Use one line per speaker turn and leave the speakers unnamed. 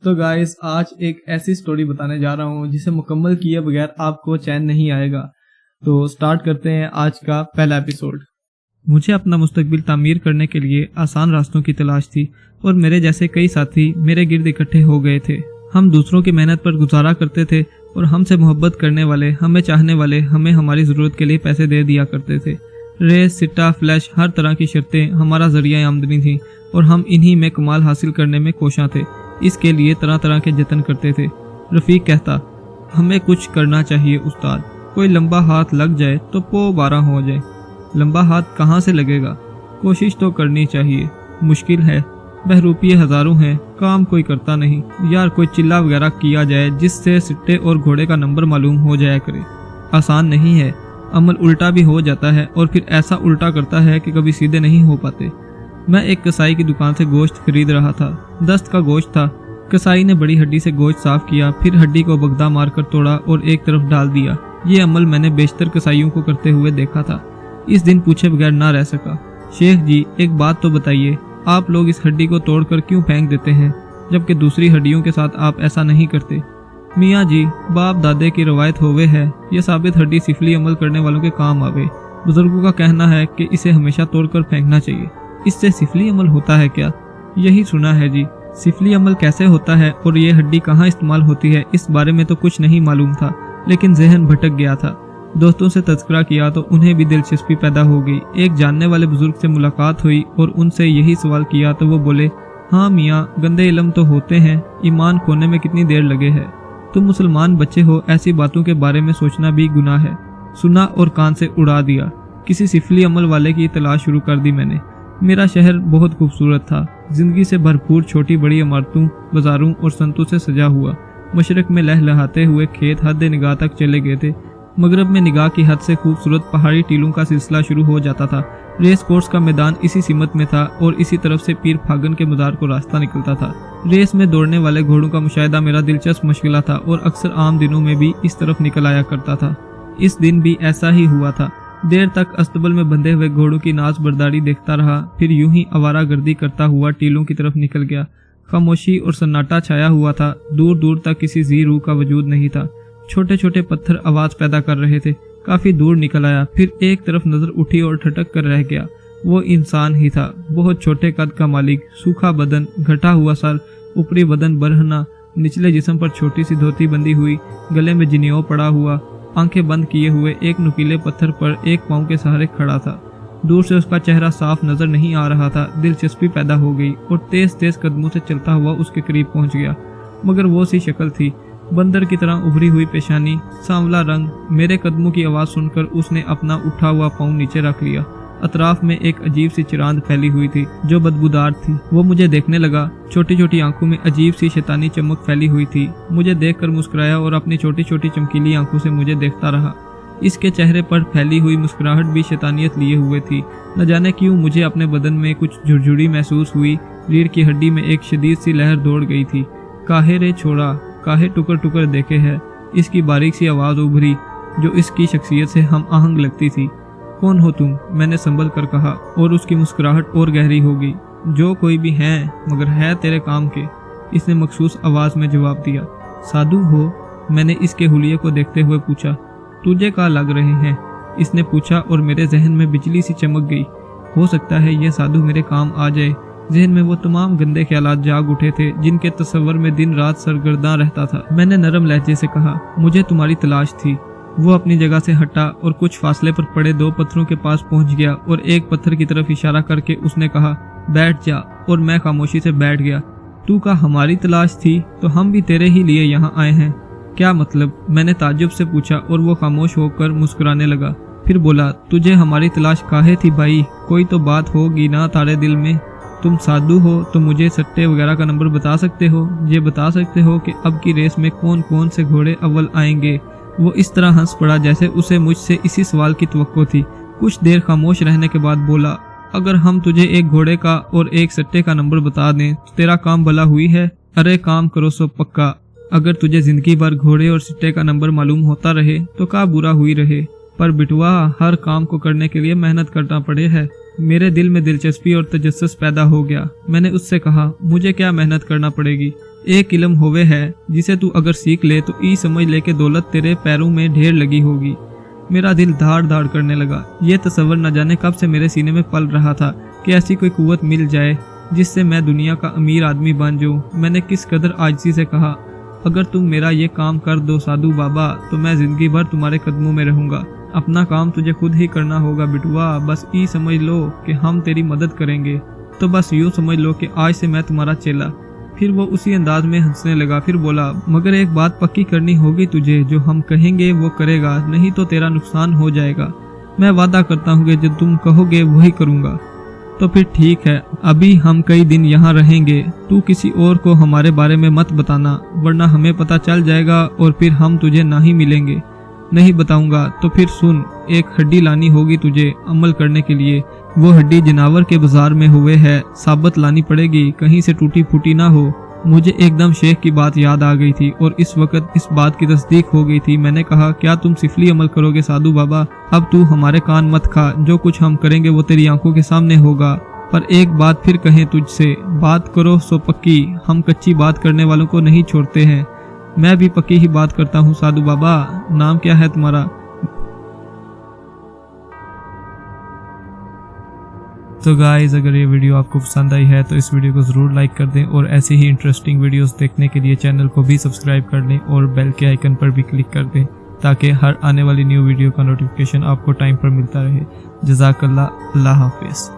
तो गाइस आज एक ऐसी स्टोरी बताने जा रहा हूँ जिसे मुकम्मल किए बगैर आपको चैन नहीं आएगा। तो स्टार्ट करते हैं आज का पहला एपिसोड। मुझे अपना मुस्तकबिल तामीर करने के लिए आसान रास्तों की तलाश थी और मेरे जैसे कई साथी मेरे गिर्द इकट्ठे हो गए थे। हम दूसरों की मेहनत पर गुजारा करते थे और हमसे मोहब्बत करने वाले, हमें चाहने वाले हमें हमारी ज़रूरत के लिए पैसे दे दिया करते थे। रेस, सिट्टा, फ्लैश, हर तरह की शर्तें हमारा जरिया आमदनी थी और हम इन्हीं में कमाल हासिल करने में कोशां थे। इसके लिए तरह तरह के जतन करते थे। रफ़ीक कहता, हमें कुछ करना चाहिए उस्ताद, कोई लंबा हाथ लग जाए तो पो 12 हो जाए। लंबा हाथ कहाँ से लगेगा, कोशिश तो करनी चाहिए, मुश्किल है, बहरूपिये हज़ारों हैं, काम कोई करता नहीं। यार कोई चिल्ला वगैरह किया जाए जिससे सिट्टे और घोड़े का नंबर मालूम हो जाया करे। आसान नहीं है, अमल उल्टा भी हो जाता है और फिर ऐसा उल्टा करता है कि कभी सीधे नहीं हो पाते। मैं एक कसाई की दुकान से गोश्त खरीद रहा था। दस्त का गोश्त था। कसाई ने बड़ी हड्डी से गोश्त साफ किया, फिर हड्डी को बगदा मारकर तोड़ा और एक तरफ डाल दिया। ये अमल मैंने बेशतर कसाईयों को करते हुए देखा था। इस दिन पूछे बगैर ना रह सका। शेख जी, एक बात तो बताइए, आप लोग इस हड्डी को तोड़कर क्यों फेंक देते हैं, जबकि दूसरी हड्डियों के साथ आप ऐसा नहीं करते? मियाँ जी, बाप दादे की रवायत होवे है, ये साबित हड्डी सिफली अमल करने वालों के काम आवे। बुजुर्गों का कहना है कि इसे हमेशा तोड़कर फेंकना चाहिए। इससे सिफली अमल होता है क्या? यही सुना है जी। सिफली अमल कैसे होता है और ये हड्डी कहाँ इस्तेमाल होती है, इस बारे में तो कुछ नहीं मालूम था, लेकिन जहन भटक गया था। दोस्तों से तज़किरा किया तो उन्हें भी दिलचस्पी पैदा हो गई। एक जानने वाले बुजुर्ग से मुलाकात हुई और उनसे यही सवाल किया तो वो बोले, हाँ मियाँ, गंदे इल्म तो होते हैं, ईमान खोने में कितनी देर लगे है। तुम मुसलमान बच्चे हो, ऐसी बातों के बारे में सोचना भी गुनाह है। सुना और कान से उड़ा दिया। किसी सिफली अमल वाले की तलाश शुरू कर दी मैंने। मेरा शहर बहुत खूबसूरत था, जिंदगी से भरपूर, छोटी बड़ी इमारतों, बाजारों और संतों से सजा हुआ। मशरक में लहलहाते हुए खेत हद निगाह तक चले गए थे। मगरब में निगाह की हद से खूबसूरत पहाड़ी टीलों का सिलसिला शुरू हो जाता था। रेस कोर्स का मैदान इसी सिमत में था और इसी तरफ से पीर फागन के मज़ार को रास्ता निकलता था। रेस में दौड़ने वाले घोड़ों का मुशाहिदा मेरा दिलचस्प मशगला था और अक्सर आम दिनों में भी इस तरफ निकल आया करता था। इस दिन भी ऐसा ही हुआ था। देर तक अस्तबल में बंधे हुए घोड़ों की नाच बर्दारी देखता रहा, फिर यूं ही आवारा गर्दी करता हुआ टीलों की तरफ निकल गया। खामोशी और सन्नाटा छाया हुआ था। दूर दूर तक किसी जी रूह का वजूद नहीं था। छोटे छोटे पत्थर आवाज पैदा कर रहे थे। काफी दूर निकल आया, फिर एक तरफ नजर उठी और ठटक कर रह गया। वो इंसान ही था, बहुत छोटे कद का मालिक, सूखा बदन, घटा हुआ सर, ऊपरी बदन बरहना, निचले जिस्म पर छोटी सी धोती बंधी हुई, गले में जिनेऊ पड़ा हुआ, आंखें बंद किए हुए एक नुकीले पत्थर पर एक पांव के सहारे खड़ा था। दूर से उसका चेहरा साफ नजर नहीं आ रहा था। दिलचस्पी पैदा हो गई और तेज तेज कदमों से चलता हुआ उसके करीब पहुंच गया। मगर वो सी शक्ल थी, बंदर की तरह उभरी हुई पेशानी, सांवला रंग। मेरे कदमों की आवाज़ सुनकर उसने अपना उठा हुआ पाँव नीचे रख लिया। अतराफ में एक अजीब सी चिरांद फैली हुई थी जो बदबूदार थी। वो मुझे देखने लगा। छोटी छोटी आंखों में अजीब सी शैतानी चमक फैली हुई थी। मुझे देखकर मुस्कुराया और अपनी छोटी छोटी चमकीली आंखों से मुझे देखता रहा। इसके चेहरे पर फैली हुई मुस्कुराहट भी शैतानियत लिए हुए थी। न जाने क्यों मुझे अपने बदन में कुछ झुरझुरी महसूस हुई। रीढ़ की हड्डी में एक शदीद सी लहर दौड़ गई थी। काहे रे छोड़ा, काहे टुकर टुकर देखे है। इसकी बारीक सी आवाज़ उभरी जो इसकी शख्सियत से हम आहंग लगती थी। कौन हो तुम? मैंने संभल कर कहा और उसकी मुस्कुराहट और गहरी हो गई। जो कोई भी है, मगर है तेरे काम के, इसने मखसूस आवाज़ में जवाब दिया। साधु हो? मैंने इसके हुलिये को देखते हुए पूछा। तुझे क्या लग रहे हैं? इसने पूछा और मेरे जहन में बिजली सी चमक गई। हो सकता है ये साधु मेरे काम आ जाए। जहन में वो तमाम गंदे ख्यालात जाग उठे थे जिनके तस्वर में दिन रात सरगर्दा रहता था। मैंने नरम लहजे से कहा, मुझे तुम्हारी तलाश थी। वो अपनी जगह से हटा और कुछ फासले पर पड़े 2 पत्थरों के पास पहुंच गया और एक पत्थर की तरफ इशारा करके उसने कहा, बैठ जा। और मैं खामोशी से बैठ गया। तू का हमारी तलाश थी तो हम भी तेरे ही लिए यहाँ आए हैं। क्या मतलब? मैंने ताज्जुब से पूछा और वो खामोश होकर मुस्कुराने लगा। फिर बोला, तुझे हमारी तलाश काहे थी भाई? कोई तो बात होगी ना तारे दिल में। तुम साधु हो तो मुझे सट्टे वगैरह का नंबर बता सकते हो? ये बता सकते हो कि अब की रेस में कौन कौन से घोड़े अव्वल आएंगे? वो इस तरह हंस पड़ा जैसे उसे मुझसे इसी सवाल की तवक्को थी। कुछ देर खामोश रहने के बाद बोला, अगर हम तुझे एक घोड़े का और एक सट्टे का नंबर बता दें तो तेरा काम भला हुई है? अरे काम करो सो पक्का। अगर तुझे जिंदगी भर घोड़े और सट्टे का नंबर मालूम होता रहे तो क्या बुरा हुई रहे। पर बिटवा, हर काम को करने के लिए मेहनत करना पड़े है। मेरे दिल में दिलचस्पी और तजस्सुस पैदा हो गया। मैंने उससे कहा, मुझे क्या मेहनत करना पड़ेगी, एक इल्म होवे है जिसे तू अगर सीख ले तो ई समझ ले के दौलत तेरे पैरों में ढेर लगी होगी। मेरा दिल धाड़ धाड़ करने लगा। ये तसव्वुर न जाने कब से मेरे सीने में पल रहा था कि ऐसी कोई कुव्वत मिल जाए जिससे मैं दुनिया का अमीर आदमी बन जाऊं। मैंने किस कदर आजिज़ी से कहा, अगर तुम मेरा ये काम कर दो साधु बाबा तो मैं जिंदगी भर तुम्हारे कदमों में रहूंगा। अपना काम तुझे खुद ही करना होगा बिटुआ, बस ई समझ लो कि हम तेरी मदद करेंगे। तो बस यूँ समझ लो कि आज से मैं तुम्हारा चेला। फिर वो उसी अंदाज में हंसने लगा। फिर बोला, मगर एक बात पक्की करनी होगी तुझे, जो हम कहेंगे वो करेगा, नहीं तो तेरा नुकसान हो जाएगा। मैं वादा करता हूँ कि जो तुम कहोगे वही करूँगा। तो फिर ठीक है, अभी हम कई दिन यहाँ रहेंगे। तू किसी और को हमारे बारे में मत बताना, वरना हमें पता चल जाएगा और फिर हम तुझे ना ही मिलेंगे। नहीं बताऊंगा। तो फिर सुन, एक हड्डी लानी होगी तुझे अमल करने के लिए। वो हड्डी जनावर के बाजार में हुए है, साबित लानी पड़ेगी, कहीं से टूटी फूटी ना हो। मुझे एकदम शेख की बात याद आ गई थी और इस वक्त इस बात की तस्दीक हो गई थी। मैंने कहा, क्या तुम सिफली अमल करोगे साधु बाबा? अब तू हमारे कान मत खा, जो कुछ हम करेंगे वो तेरी आंखों के सामने होगा। पर एक बात फिर कहें तुझसे, बात करो सो पक्की, हम कच्ची बात करने वालों को नहीं छोड़ते हैं। मैं भी पक्की ही बात करता हूँ साधु बाबा। नाम क्या है तुम्हारा? तो गाइस, अगर ये वीडियो आपको पसंद आई है तो इस वीडियो को ज़रूर लाइक कर दें और ऐसी ही इंटरेस्टिंग वीडियोस देखने के लिए चैनल को भी सब्सक्राइब कर लें और बेल के आइकन पर भी क्लिक कर दें ताकि हर आने वाली न्यू वीडियो का नोटिफिकेशन आपको टाइम पर मिलता रहे। जज़ाकल्लाह, अल्लाह हाफिज़।